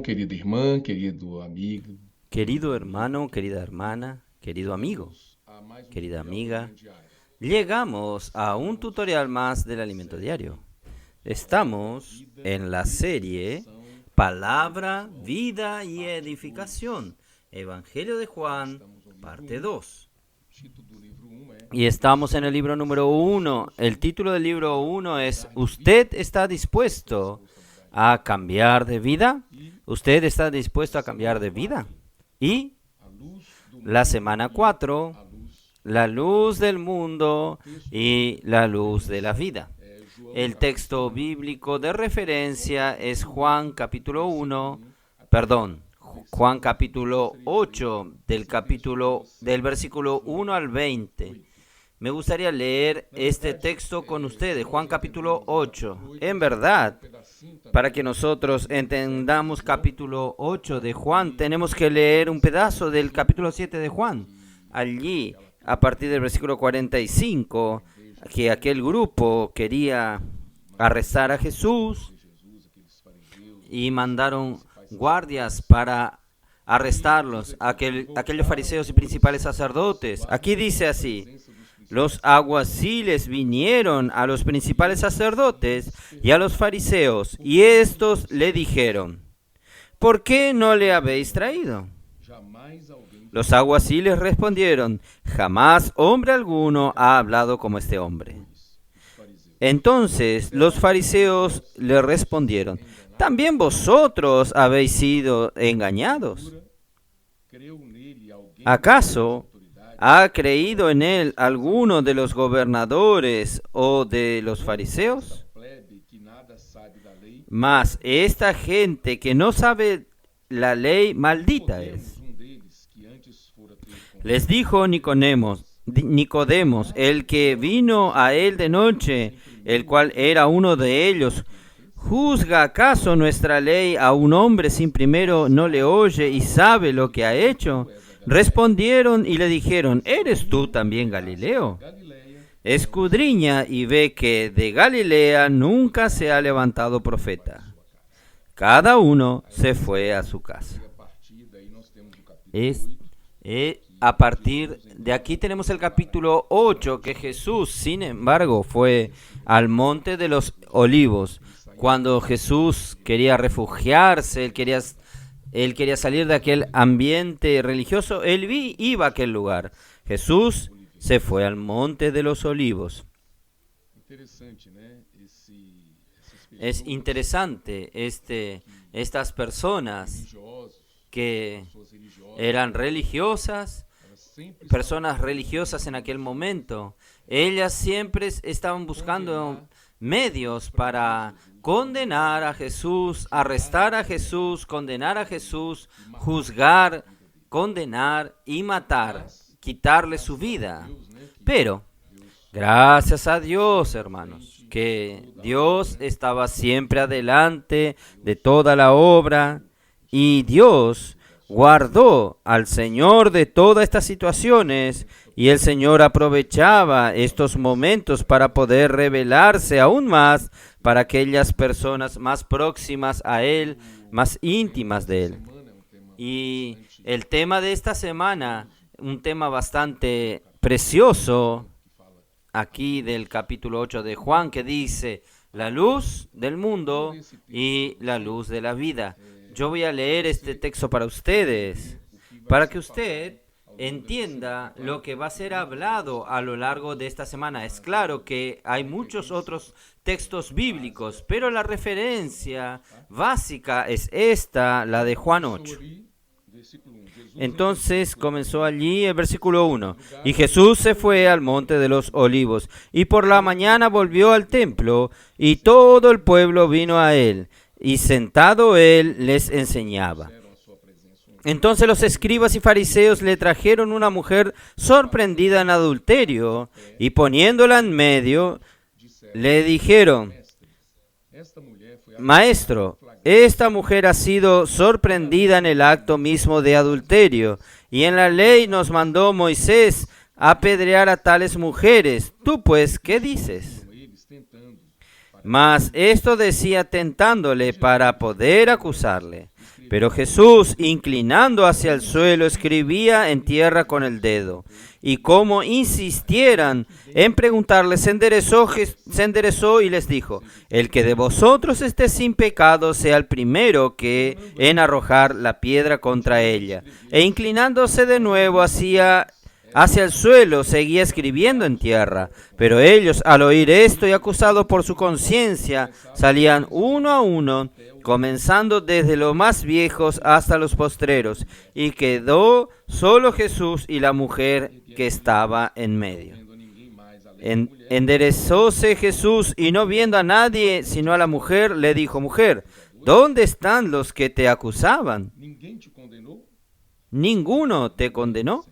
querida irmã, querido amigo. Querido hermano, querida hermana, querido amigo, A mais querida tutorial do amiga, Alimento Diário. llegamos a un tutorial más del alimento diario. Estamos en la serie Palabra, Vida y Edificación, Evangelio de Juan, parte 2. O título do livro 1 é Y estamos en el libro número 1. El título del libro 1 es ¿Usted está dispuesto a cambiar de vida? ¿Usted está dispuesto a cambiar de vida? Y A Luz do la semana 4, A Luz la luz del mundo y la luz de la vida. é João. El texto bíblico de referencia es Juan capítulo 8 del versículo 1 al 20. Me gustaría leer este texto con ustedes, Juan capítulo 8. En verdad, para que nosotros entendamos capítulo 8 de Juan, tenemos que leer un pedazo del capítulo 7 de Juan. Allí, a partir del versículo 45, que aquel grupo quería arrestar a Jesús y mandaron guardias para arrestarlos, aquellos fariseos y principales sacerdotes. Aquí dice así: los alguaciles vinieron a los principales sacerdotes y a los fariseos, y estos le dijeron: ¿por qué no le habéis traído? Jamais alguém Los alguaciles respondieron: jamás hombre alguno ha hablado como este hombre. Entonces los fariseos le respondieron: ¿también vosotros habéis sido engañados? creu nele alguém ¿Acaso com autoridade. ha creído en él alguno de los gobernadores o de los fariseos? Plebe que nada sabe da lei. Mas esta gente que no sabe la ley, maldita es. Nicodemos, deles que antes fora ter com Les dijo Nicodemos, el que vino a él de noche, el cual era uno de ellos: ¿juzga acaso nuestra ley a un hombre sin primero no le oye y sabe lo que ha hecho? Respondieron y le dijeron: ¿eres tú también Galileo? Galileia. Escudriña y ve que de Galilea nunca se ha levantado profeta. Cada uno se fue a su casa. A partir daí nós temos o capítulo Es, 8. a partir de aquí tenemos el capítulo 8, que Jesús, sin embargo, fue al monte de los olivos. Cuando Jesús quería refugiarse, él quería salir de aquel ambiente religioso, iba a aquel lugar. Jesús se fue al monte de los olivos. Interessante, né? Essas Es interesante estas personas religiosos, que pessoas religiosas, eran religiosas, elas sempre personas religiosas en aquel momento. Ellas siempre estaban buscando medios para condenar a Jesús, arrestar a Jesús, condenar a Jesús, juzgar, condenar y matar, quitarle su vida. Pero, gracias a Dios, hermanos, que Dios estaba siempre adelante de toda la obra, y Dios guardó al Señor de todas estas situaciones, y el Señor aprovechaba estos momentos para poder revelarse aún más para aquellas personas más próximas a Él, más íntimas de Él. semana é um tema Y el tema de esta semana, un tema bastante precioso, aquí del capítulo 8 de Juan, que dice: la luz del mundo y la luz de la vida. Yo voy a leer este texto para ustedes, para que usted entienda lo que va a ser hablado a lo largo de esta semana. Es claro que hay muchos otros textos bíblicos, pero la referencia básica es esta, la de Juan 8. Ori, versículo 1. Jesus Entonces comenzó allí el versículo 1. Y Jesús se fue al monte de los olivos, y por la mañana volvió al templo, y todo el pueblo vino a él, y sentado él les enseñaba. trouxeram a sua presença Entonces los escribas y fariseos le trajeron una mujer sorprendida en adulterio, y poniéndola en medio, le dijeron: esta mulher foi Maestro, esta mujer ha sido sorprendida en el acto mismo de adulterio, y en la ley nos mandó Moisés apedrear a tales mujeres. Tú pues, ¿qué dices? com eles tentando. Mas esto decía tentándole para poder acusarle. Pero Jesús, inclinando hacia el suelo, escribía en tierra con el dedo. Y como insistieran en preguntarle, se enderezó y les dijo: el que de vosotros esté sin pecado sea el primero que en arrojar la piedra contra ella. E inclinándose de nuevo hacia el suelo, seguía escribiendo en tierra. Pero ellos, al oír esto y acusados por su conciencia, salían uno a uno, comenzando desde los más viejos hasta los postreros, y quedó solo Jesús y la mujer que estaba en medio. Enderezóse Jesús y no viendo a nadie sino a la mujer, le dijo: mujer, ¿dónde están los que te acusaban? Ninguém te condenou? ¿Ninguno te condenó?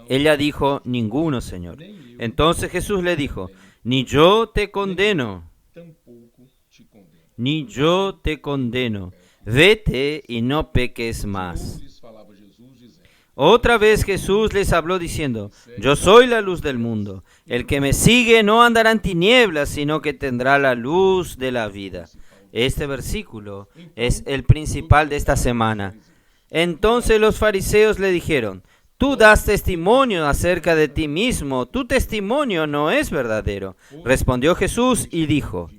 Ella dijo: ninguno, Señor. Entonces Jesús le dijo: ni yo te condeno, Tampouco te condeno. ni yo te condeno. Vete y no peques más. Lhes falava Jesus, dizendo: Otra vez Jesús les habló diciendo: yo soy la luz del mundo. El que me sigue no andará en tinieblas, sino que tendrá la luz de la vida. Este versículo es el principal de esta semana. Entonces los fariseos le dijeron: tú das testimonio acerca de ti mismo, tu testimonio no es verdadero. Respondió Jesús y dijo: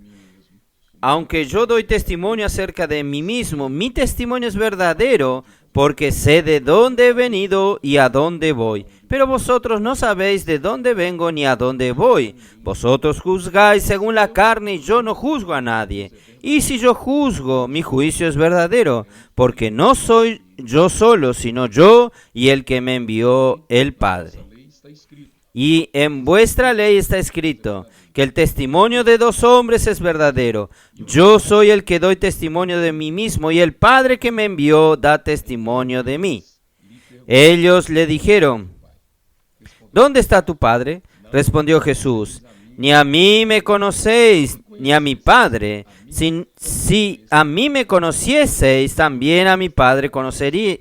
aunque yo doy testimonio acerca de mí mismo, mi testimonio es verdadero, porque sé de dónde he venido y a dónde voy. Pero vosotros no sabéis de dónde vengo ni a dónde voy. Vosotros juzgáis según la carne y yo no juzgo a nadie. Y si yo juzgo, mi juicio es verdadero, porque no soy yo solo, sino yo y el que me envió, el Padre. lei está escrito. Y en vuestra ley está escrito que el testimonio de dos hombres es verdadero. Yo soy el que doy testimonio de mí mismo, y el Padre que me envió da testimonio de mí. Ellos le dijeron: ¿dónde está tu Padre? Respondió Jesús: ni a mí me conocéis, ni a mi Padre. Si a mí me conocieseis, también a mi Padre conocerías.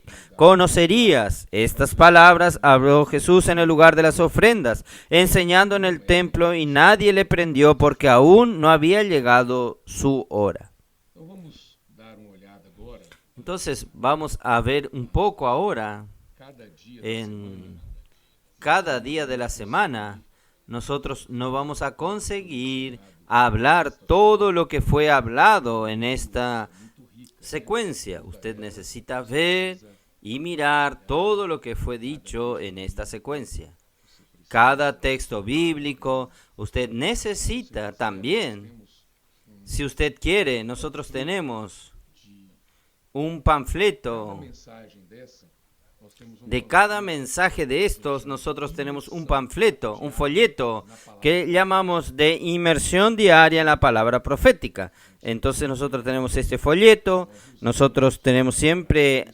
Estas palabras habló Jesús en el lugar de las ofrendas, enseñando en el templo, y nadie le prendió porque aún no había llegado su hora. Então vamos dar uma olhada agora. Entonces vamos a ver un poco ahora, Cada dia en cada día de la semana, nosotros no vamos a conseguir hablar todo lo que fue hablado en esta secuencia. Usted necesita ver y mirar todo lo que fue dicho en esta secuencia. Cada texto bíblico, usted necesita también, si usted quiere, nosotros tenemos un panfleto. mensagem dessa, nós temos De cada mensaje de estos, nosotros tenemos un panfleto, un folleto, que llamamos de inmersión diaria en la palabra profética. Entonces nosotros tenemos este folleto, nosotros tenemos siempre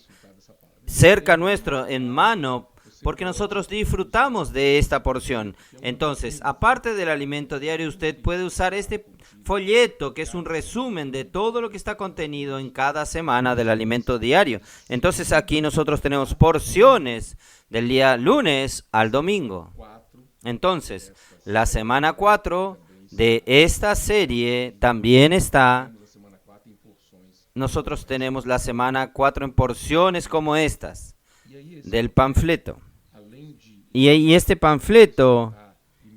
cerca nuestro, en mano, porque nosotros disfrutamos de esta porción. Entonces, aparte del alimento diario, usted puede usar este folleto, que es un resumen de todo lo que está contenido en cada semana del alimento diario. Entonces, aquí nosotros tenemos porciones del día lunes al domingo. Entonces, la semana 4 de esta serie también está. da semana 4 em porções. Nosotros tenemos la semana 4 en porciones como estas, E aí, del panfleto. além de Y este panfleto,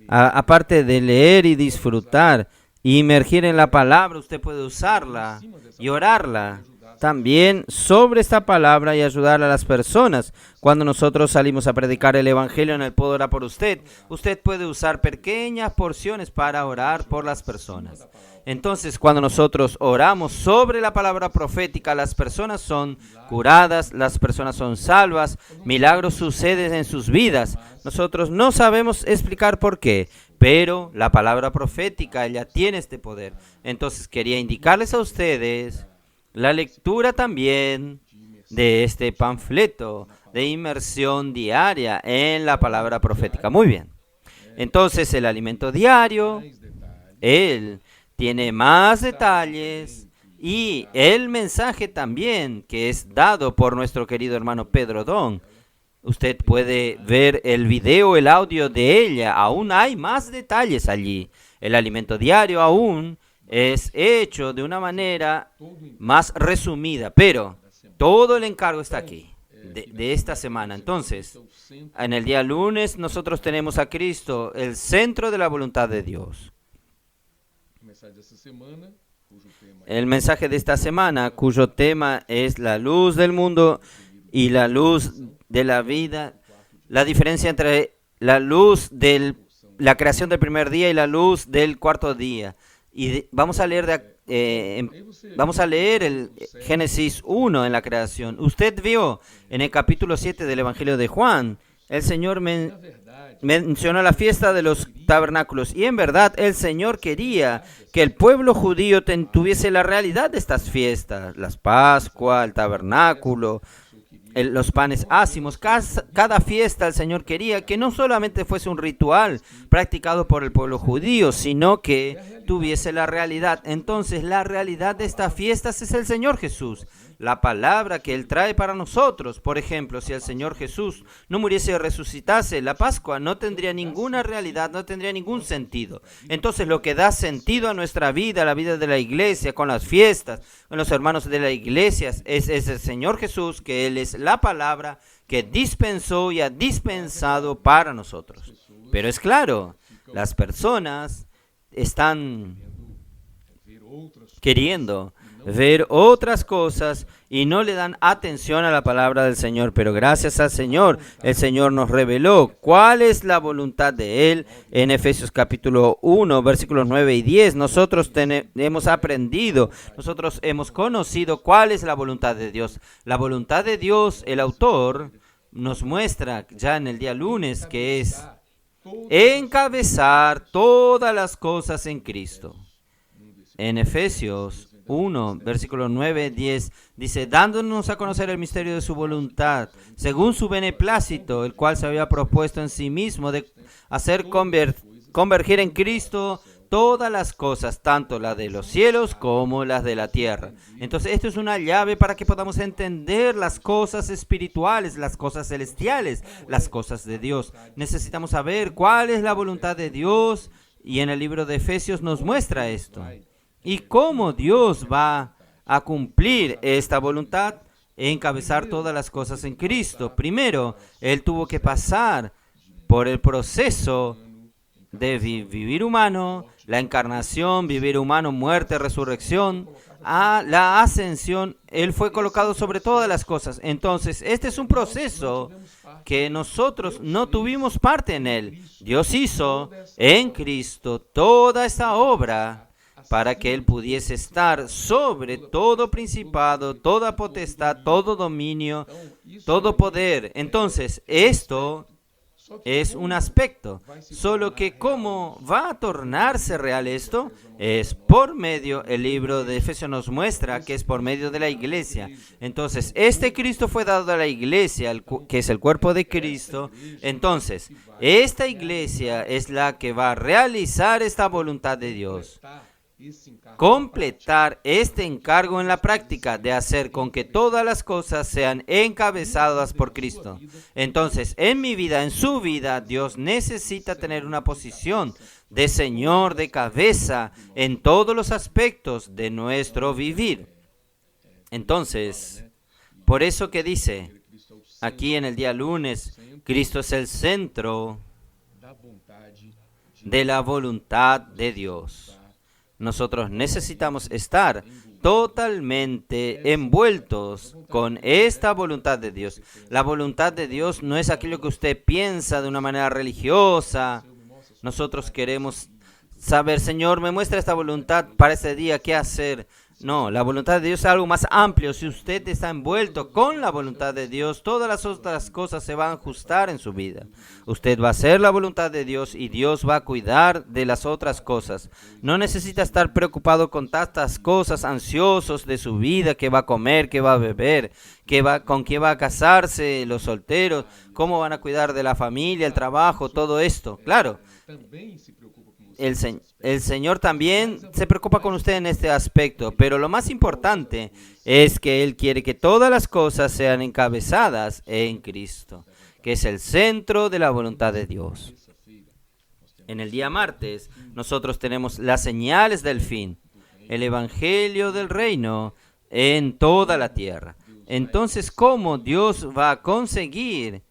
aparte de leer y disfrutar y emergir en la palabra, usted puede usarla y orarla también sobre esta palabra y ayudar a las personas. Cuando nosotros salimos a predicar el Evangelio en el Puedo Orar por Usted, usted puede usar pequeñas porciones para orar por las personas. Entonces, cuando nosotros oramos sobre la palabra profética, las personas son curadas, las personas son salvas, milagros suceden en sus vidas. Nosotros no sabemos explicar por qué, pero la palabra profética, ella tiene este poder. Entonces, quería indicarles a ustedes la lectura también de este panfleto de inmersión diaria en la palabra profética. Muy bien. Entonces, el alimento diario, él tiene más detalles, y el mensaje también que es dado por nuestro querido hermano Pedro Don. Usted puede ver el video, el audio de ella. Aún hay más detalles allí. El alimento diario aún es hecho de una manera más resumida, pero Todo el encargo está aquí, de esta semana. Entonces, en el día lunes nosotros tenemos a Cristo, el centro de la voluntad de Dios. El mensaje de esta semana, cuyo tema es la luz del mundo y la luz de la vida, la diferencia entre la luz de la creación del primer día y la luz del cuarto día. Y vamos a leer el Génesis 1 en la creación. Usted vio en el capítulo 7 del Evangelio de Juan, el Señor mencionó la fiesta de los tabernáculos, y en verdad el Señor quería que el pueblo judío tuviese la realidad de estas fiestas, las Pascua, el tabernáculo, los panes ácimos. Cada fiesta el Señor quería que no solamente fuese un ritual practicado por el pueblo judío, sino que tuviese la realidad. Entonces, la realidad de estas fiestas es el Señor Jesús, la palabra que Él trae para nosotros. Por ejemplo, si el Señor Jesús no muriese y resucitase, la Pascua no tendría ninguna realidad, no tendría ningún sentido. Entonces, lo que da sentido a nuestra vida, a la vida de la iglesia, con las fiestas, con los hermanos de la iglesia, es el Señor Jesús, que Él es la palabra que dispensó y ha dispensado para nosotros. Pero es claro, las personas están queriendo ver otras cosas y no le dan atención a la palabra del Señor. Pero gracias al Señor, el Señor nos reveló cuál es la voluntad de Él en Efesios capítulo 1, versículos 9 y 10. Nosotros hemos aprendido, nosotros hemos conocido cuál es la voluntad de Dios. La voluntad de Dios, el autor nos muestra ya en el día lunes, que es encabezar todas las cosas en Cristo. En Efesios 1, versículo 9, 10, dice, dándonos a conocer el misterio de su voluntad, según su beneplácito, el cual se había propuesto en sí mismo de hacer convergir en Cristo todas las cosas, tanto las de los cielos como las de la tierra. Entonces, esto es una llave para que podamos entender las cosas espirituales, las cosas celestiales, las cosas de Dios. Necesitamos saber cuál es la voluntad de Dios, y en el libro de Efesios nos muestra esto. ¿Y cómo Dios va a cumplir esta voluntad? Encabezar todas las cosas en Cristo. Primero, Él tuvo que pasar por el proceso de vivir humano, la encarnación, vivir humano, muerte, resurrección, a la ascensión. Él fue colocado sobre todas las cosas. Entonces, este es un proceso que nosotros no tuvimos parte en él. Dios hizo en Cristo toda esta obra para que Él pudiese estar sobre todo principado, toda potestad, todo dominio, todo poder. Entonces, esto es un aspecto. Solo que ¿cómo va a tornarse real esto? Es por medio, el libro de Efesios nos muestra que es por medio de la iglesia. Entonces, este Cristo fue dado a la iglesia, que es el cuerpo de Cristo. Entonces, esta iglesia es la que va a realizar esta voluntad de Dios. Completar este encargo en la práctica de hacer con que todas las cosas sean encabezadas por Cristo. Entonces, en mi vida, en su vida, Dios necesita tener una posición de Señor, de cabeza, en todos los aspectos de nuestro vivir. Entonces, por eso que dice aquí en el día lunes, Cristo es el centro de la voluntad de Dios. Nosotros necesitamos estar totalmente envueltos con esta voluntad de Dios. La voluntad de Dios no es aquello que usted piensa de una manera religiosa. Nosotros queremos saber, Señor, me muestra esta voluntad para este día, ¿qué hacer? No, la voluntad de Dios es algo más amplio. Si usted está envuelto con la voluntad de Dios, todas las otras cosas se van a ajustar en su vida. Usted va a hacer la voluntad de Dios y Dios va a cuidar de las otras cosas. No necesita estar preocupado con tantas cosas, ansiosos de su vida, qué va a comer, qué va a beber, con quién va a casarse, los solteros, cómo van a cuidar de la familia, el trabajo, todo esto. Claro, el Señor también se preocupa con usted en este aspecto, pero lo más importante es que Él quiere que todas las cosas sean encabezadas en Cristo, que es el centro de la voluntad de Dios. En el día martes, nosotros tenemos las señales del fin, el Evangelio del Reino en toda la tierra. Entonces, ¿cómo Dios va a conseguir?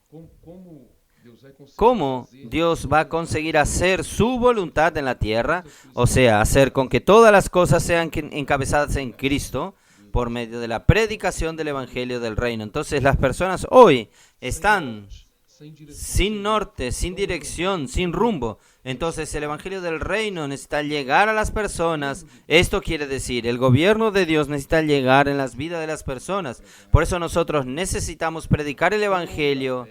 ¿Cómo Dios va a conseguir hacer su voluntad en la tierra? O sea, hacer con que todas las cosas sean encabezadas en Cristo por medio de la predicación del Evangelio del Reino. Entonces, las personas hoy están sin norte, sin dirección, sin rumbo. Entonces el Evangelio del Reino necesita llegar a las personas. Esto quiere decir, el gobierno de Dios necesita llegar en las vidas de las personas. Por eso nosotros necesitamos predicar el Evangelio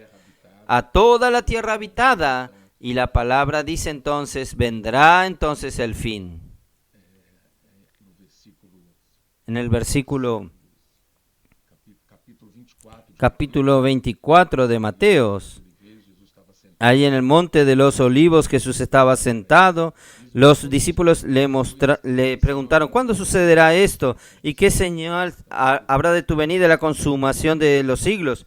a toda la tierra habitada. Y la palabra dice entonces, vendrá entonces el fin. En el versículo capítulo 24 de Mateos, ahí en el monte de los olivos Jesús estaba sentado. Los discípulos le preguntaron, ¿cuándo sucederá esto? ¿Y qué señal habrá de tu venida y la consumación de los siglos?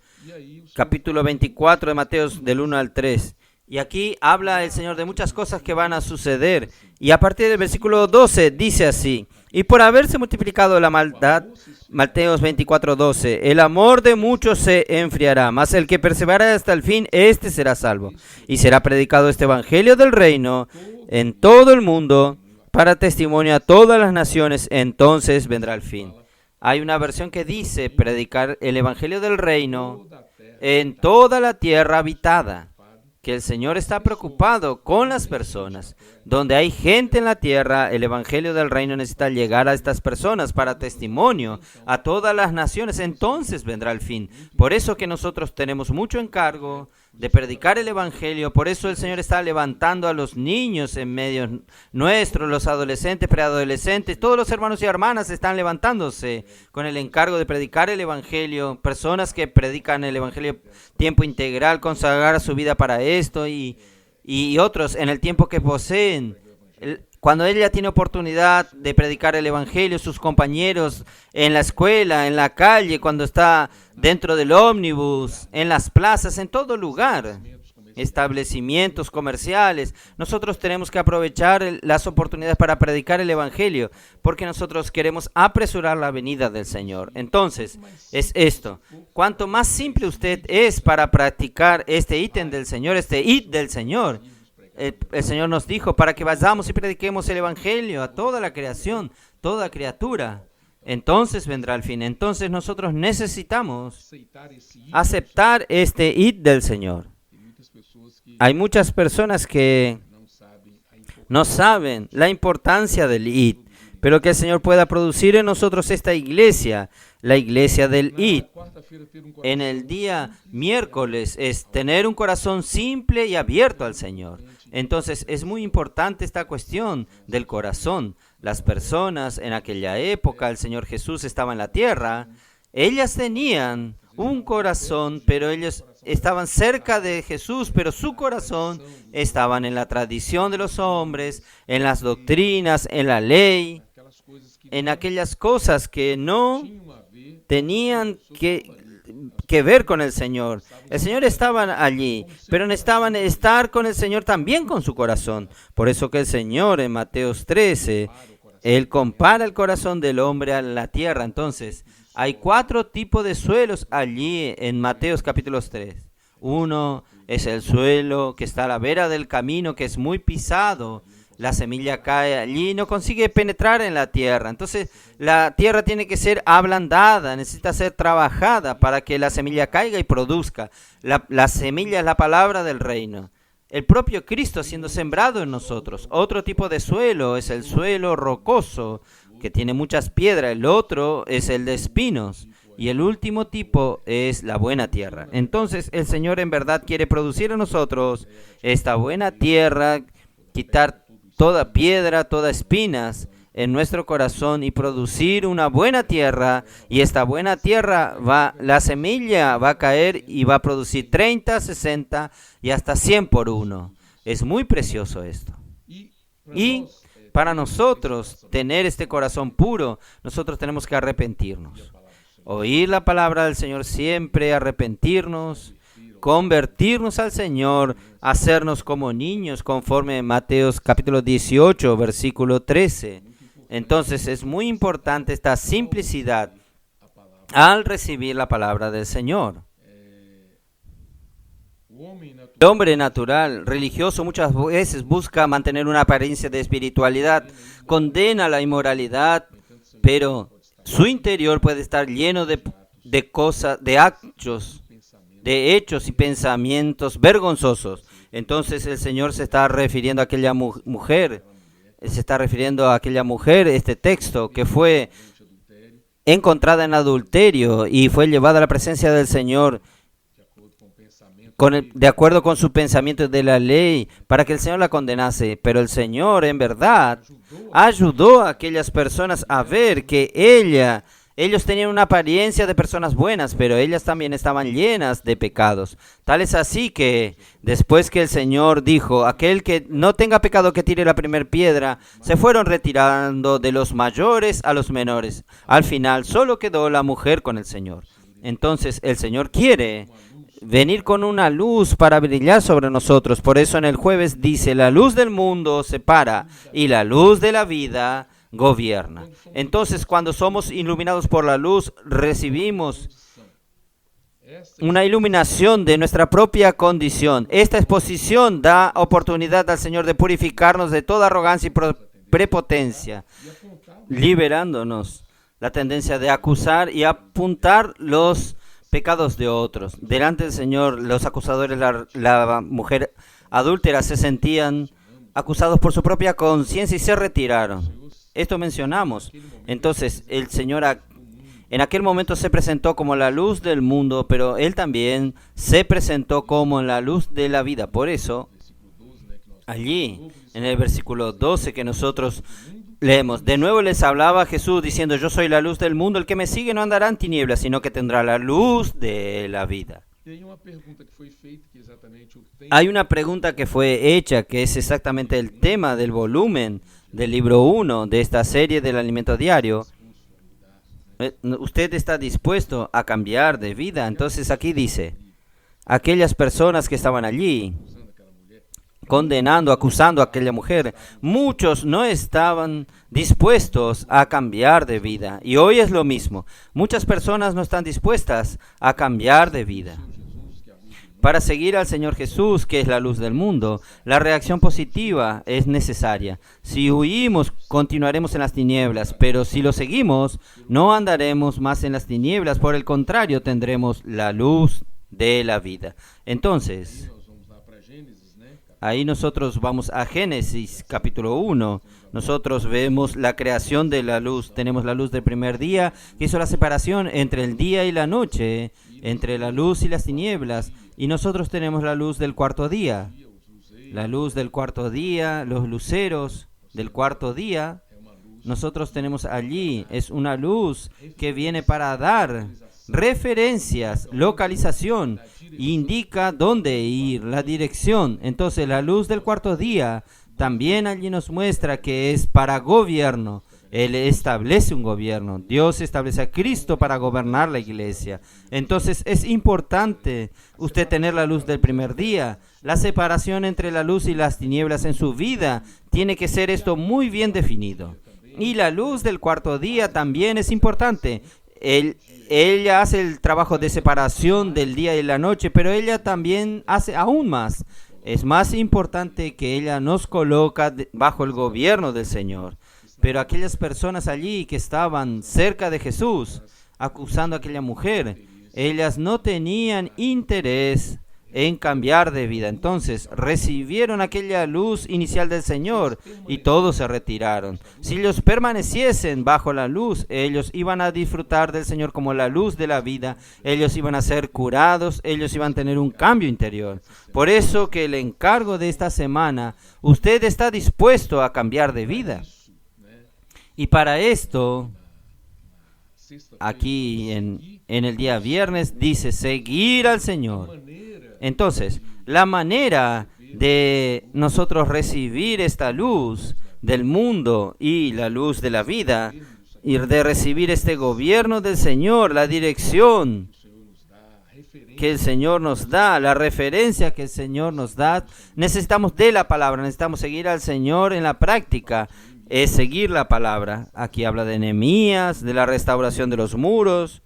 Capítulo 24 de Mateos del 1 al 3. Y aquí habla el Señor de muchas cosas que van a suceder. Y a partir del versículo 12 dice así, y por haberse multiplicado la maldad, Mateos 24:12, el amor de muchos se enfriará, mas el que perseverará hasta el fin, éste será salvo. Y será predicado este evangelio del reino en todo el mundo para testimonio a todas las naciones, entonces vendrá el fin. Hay una versión que dice predicar el evangelio del reino en toda la tierra habitada. Que el Señor está preocupado con las personas. Donde hay gente en la tierra, el Evangelio del Reino necesita llegar a estas personas para testimonio a todas las naciones. Entonces vendrá el fin. Por eso que nosotros tenemos mucho encargo de predicar el Evangelio. Por eso el Señor está levantando a los niños en medio nuestro, los adolescentes, preadolescentes. Todos los hermanos y hermanas están levantándose con el encargo de predicar el Evangelio. Personas que predican el Evangelio tiempo integral, consagrar su vida para esto y otros en el tiempo que poseen. Cuando ella tiene oportunidad de predicar el Evangelio, sus compañeros en la escuela, en la calle, cuando está dentro del ómnibus, en las plazas, en todo lugar, establecimientos comerciales, nosotros tenemos que aprovechar las oportunidades para predicar el Evangelio, porque nosotros queremos apresurar la venida del Señor. Entonces, es esto. Cuanto más simple usted es para practicar este ítem del Señor, este id del Señor, el Señor nos dijo para que vayamos y prediquemos el Evangelio a toda la creación, toda criatura. Entonces vendrá el fin. Entonces nosotros necesitamos aceptar este id del Señor. Hay muchas personas que no saben la importancia del id, pero que el Señor pueda producir en nosotros esta iglesia, la iglesia del id. En el día miércoles es tener un corazón simple y abierto al Señor. Entonces es muy importante esta cuestión del corazón. Las personas en aquella época, el Señor Jesús estaba en la tierra, ellas tenían un corazón, pero ellos estaban cerca de Jesús, pero su corazón estaban en la tradición de los hombres, en las doctrinas, en la ley, en aquellas cosas que no tenían que ver con el Señor. El Señor estaba allí, pero necesitaban estar con el Señor también con su corazón. Por eso que el Señor en Mateos 13, Él compara el corazón del hombre a la tierra. Entonces, hay 4 tipos de suelos allí en Mateos capítulo 3. Uno es el suelo que está a la vera del camino, que es muy pisado. La semilla cae allí y no consigue penetrar en la tierra. Entonces, la tierra tiene que ser ablandada, necesita ser trabajada para que la semilla caiga y produzca. La semilla es la palabra del reino. El propio Cristo siendo sembrado en nosotros. Otro tipo de suelo es el suelo rocoso, que tiene muchas piedras. El otro es el de espinos. Y el último tipo es la buena tierra. Entonces, el Señor en verdad quiere producir en nosotros esta buena tierra, quitar toda piedra, todas espinas en nuestro corazón y producir una buena tierra. Y esta buena tierra la semilla va a caer y va a producir 30, 60 y hasta 100 por uno. Es muy precioso esto. Y para nosotros tener este corazón puro, nosotros tenemos que arrepentirnos. Oír la palabra del Señor siempre, arrepentirnos, convertirnos al Señor, hacernos como niños, conforme a Mateos capítulo 18, versículo 13. Entonces es muy importante esta simplicidad al recibir la palabra del Señor. O homem El natural hombre natural, religioso, muchas veces busca mantener una apariencia de espiritualidad, condena la inmoralidad, pero su interior puede estar lleno de cosas, de hechos y pensamientos vergonzosos. Entonces el Señor se está refiriendo a aquella mujer, este texto que fue adultério, encontrada en adulterio y fue llevada a la presencia del Señor de acordo com o pensamento de acuerdo con su pensamiento de la ley, para que el Señor la condenase. Pero el Señor, en verdad, ayudó a aquellas personas a ver que ellos tenían una apariencia de personas buenas, pero ellas también estaban llenas de pecados. Tal es así que, después que el Señor dijo, aquel que no tenga pecado que tire la primera piedra, se fueron retirando de los mayores a los menores. Al final, solo quedó la mujer con el Señor. Entonces, el Señor quiere venir con una luz para brillar sobre nosotros. Por eso en el jueves dice, la luz del mundo separa y la luz de la vida gobierna. Entonces, cuando somos iluminados por la luz, recibimos una iluminación de nuestra propia condición. Esta exposición da oportunidad al Señor de purificarnos de toda arrogancia y prepotencia, liberándonos la tendencia de acusar y apuntar los pecados de otros. Delante del Señor, los acusadores, la mujer adúltera, se sentían acusados por su propia conciencia y se retiraron. Esto mencionamos. Entonces, el Señor en aquel momento se presentó como la luz del mundo, pero Él también se presentó como la luz de la vida. Por eso, allí, en el versículo 12 que nosotros leemos, de nuevo les hablaba Jesús diciendo, yo soy la luz del mundo, el que me sigue no andará en tinieblas, sino que tendrá la luz de la vida. Hay una pregunta que fue hecha, que es exactamente el tema del volumen del libro 1 de esta serie del alimento diario. ¿Usted está dispuesto a cambiar de vida? Entonces aquí dice, aquellas personas que estaban allí, condenando, acusando a aquella mujer, muchos no estaban dispuestos a cambiar de vida. Y hoy es lo mismo. Muchas personas no están dispuestas a cambiar de vida. Para seguir al Señor Jesús, que es la luz del mundo, la reacción positiva es necesaria. Si huimos, continuaremos en las tinieblas, pero si lo seguimos, no andaremos más en las tinieblas. Por el contrario, tendremos la luz de la vida. Entonces, ahí nosotros vamos a Génesis capítulo 1. Nosotros vemos la creación de la luz. Tenemos la luz del primer día, que hizo la separación entre el día y la noche, entre la luz y las tinieblas. Y nosotros tenemos la luz del cuarto día. La luz del cuarto día, los luceros del cuarto día. Nosotros tenemos allí, es una luz que viene para dar referencias, localización, indica dónde ir, la dirección. Entonces la luz del cuarto día también allí nos muestra que es para gobierno. Él establece un gobierno. Dios establece a Cristo para gobernar la iglesia. Entonces es importante usted tener la luz del primer día. La separación entre la luz y las tinieblas en su vida tiene que ser esto muy bien definido. Y la luz del cuarto día también es importante. Ella hace el trabajo de separación del día y la noche, pero ella también hace aún más. Es más importante que ella nos coloca bajo el gobierno del Señor. Pero aquellas personas allí que estaban cerca de Jesús, acusando a aquella mujer, ellas no tenían interés en cambiar de vida. Entonces recibieron aquella luz inicial del Señor y todos se retiraron. Si ellos permaneciesen bajo la luz, ellos iban a disfrutar del Señor como la luz de la vida. Ellos iban a ser curados, ellos iban a tener un cambio interior. Por eso que el encargo de esta semana, usted está dispuesto a cambiar de vida. Y para esto, aquí en el día viernes, dice seguir al Señor. Entonces, la manera de nosotros recibir esta luz del mundo y la luz de la vida, y de recibir este gobierno del Señor, la dirección que el Señor nos da, la referencia que el Señor nos da, necesitamos de la palabra, necesitamos seguir al Señor en la práctica. Es seguir la palabra. Aquí habla de Nehemías, de la restauración de los muros,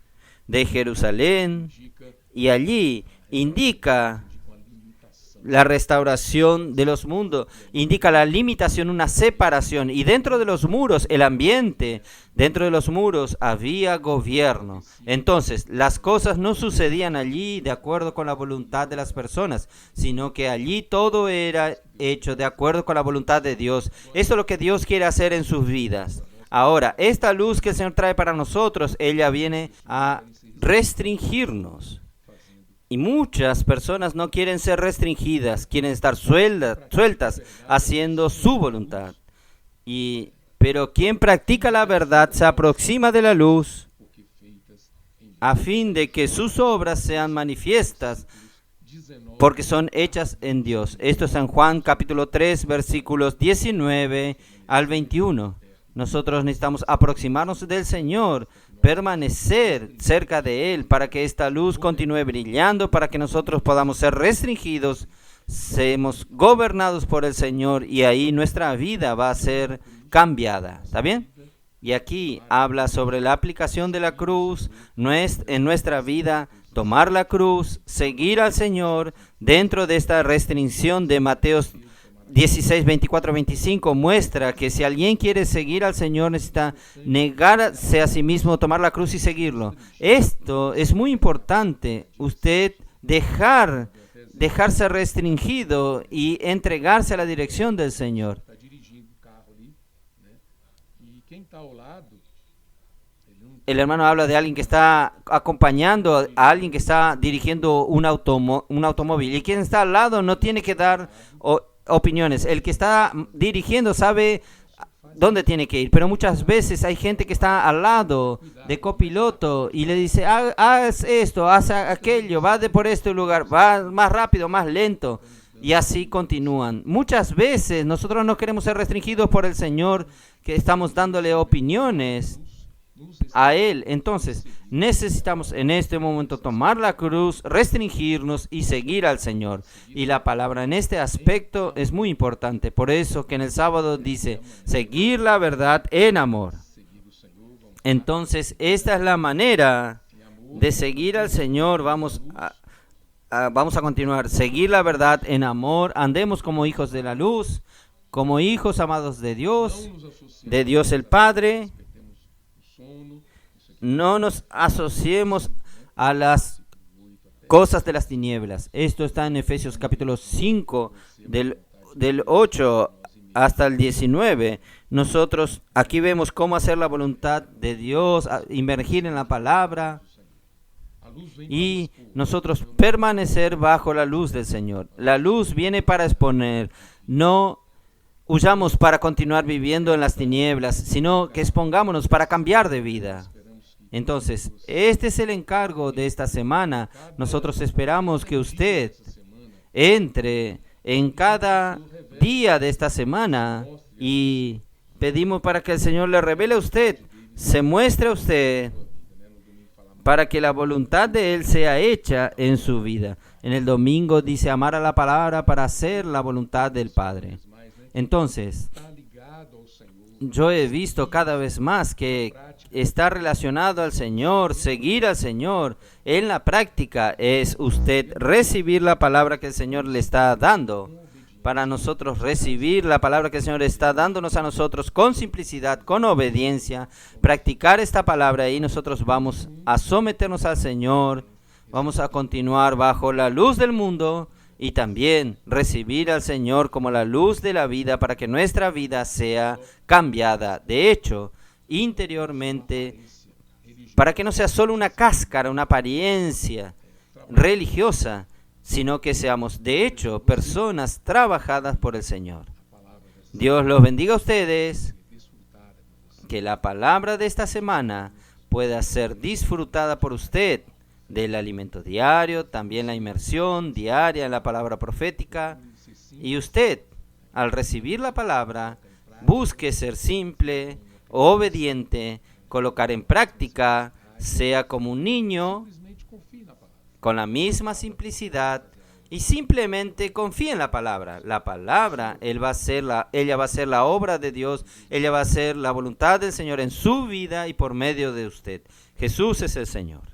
de Jerusalén, indica y allí indica uma limitação. la restauración de los mundos, indica la limitación, una separación, y dentro de los muros, el ambiente, dentro de los muros había gobierno. Entonces, las cosas no sucedían allí de acuerdo con la voluntad de las personas, sino que allí todo era hecho de acuerdo con la voluntad de Dios. Eso es lo que Dios quiere hacer en sus vidas. Ahora, esta luz que el Señor trae para nosotros, ella viene a restringirnos. Y muchas personas no quieren ser restringidas, quieren estar sueltas haciendo su voluntad. Pero quien practica la verdad se aproxima de la luz Porque feitas em a fin de que sus obras sean manifiestas, 19 porque son hechas en Dios. Esto es en Juan capítulo 3, versículos 19 al 21. Nosotros necesitamos aproximarnos del Señor, permanecer cerca de Él para que esta luz continúe brillando, para que nosotros podamos ser restringidos, seamos gobernados por el Señor y ahí nuestra vida va a ser cambiada. ¿Está bien? Y aquí habla sobre la aplicación de la cruz en nuestra vida, tomar la cruz, seguir al Señor dentro de esta restricción de Mateo 16, 24, 25 muestra que si alguien quiere seguir al Señor necesita negarse a sí mismo, tomar la cruz y seguirlo. Esto es muy importante, usted dejarse restringido y entregarse a la dirección del Señor. está dirigindo um carro ali, né? E quem está ao lado, ele não El hermano habla de alguien que está acompañando a alguien que está dirigiendo un automóvil y quien está al lado no tiene que dar opiniones. El que está dirigiendo sabe dónde tiene que ir, pero muchas veces hay gente que está al lado de copiloto y le dice, haz esto, haz aquello, va por este lugar, va más rápido, más lento, y así continúan. Muchas veces nosotros no queremos ser restringidos por el Señor, que estamos dándole opiniones a Él. Entonces necesitamos en este momento tomar la cruz, restringirnos y seguir al Señor. Y la palabra en este aspecto es muy importante. Por eso que en el sábado dice, seguir la verdad en amor. seguir o Senhor, vamos Entonces esta es la manera em amor, de seguir al Señor. Vamos a continuar. Seguir la verdad en amor. Andemos como hijos de la luz, como hijos amados de Dios não nos associamos el Padre. que temos o sono, isso aqui No nos asociemos a las cosas de las tinieblas. Esto está en Efesios capítulo 5, del 8 hasta el 19. Nosotros aquí vemos cómo hacer la voluntad de Dios, inmergir en la palabra a luz vem y para expor. nosotros permanecer bajo la luz del Señor. La luz viene para exponer, no huyamos para continuar viviendo en las tinieblas, sino que expongámonos para cambiar de vida. Entonces, este es el encargo de esta semana. Nosotros esperamos que usted entre en cada día de esta semana y pedimos para que el Señor le revele a usted, se muestre a usted, para que la voluntad de Él sea hecha en su vida. En el domingo dice amar a la palabra para hacer la voluntad del Padre. Entonces, Está ligado ao Senhor, yo he visto cada vez más que está relacionado al Señor, seguir al Señor. En la práctica es usted recibir la palabra que el Señor le está dando. Para nosotros recibir la palabra que el Señor está dándonos a nosotros con simplicidad, con obediencia, practicar esta palabra y nosotros vamos a someternos al Señor, vamos a continuar bajo la luz del mundo y también recibir al Señor como la luz de la vida para que nuestra vida sea cambiada. De hecho, interiormente, para que no sea solo una cáscara, una apariencia religiosa, sino que seamos, de hecho, personas trabajadas por el Señor. Dios los bendiga a ustedes, que la palabra de esta semana pueda ser disfrutada por usted, del alimento diario, también la inmersión diaria en la palabra profética. Y usted, al recibir la palabra, busque ser simple, obediente, colocar en práctica, sea como un niño, simplesmente confie na palavra. con la misma simplicidad, y simplemente confíe en la palabra. La palabra, ella va a ser la obra de Dios, ella va a ser la voluntad del Señor en su vida y por medio de usted. Jesús es el Señor.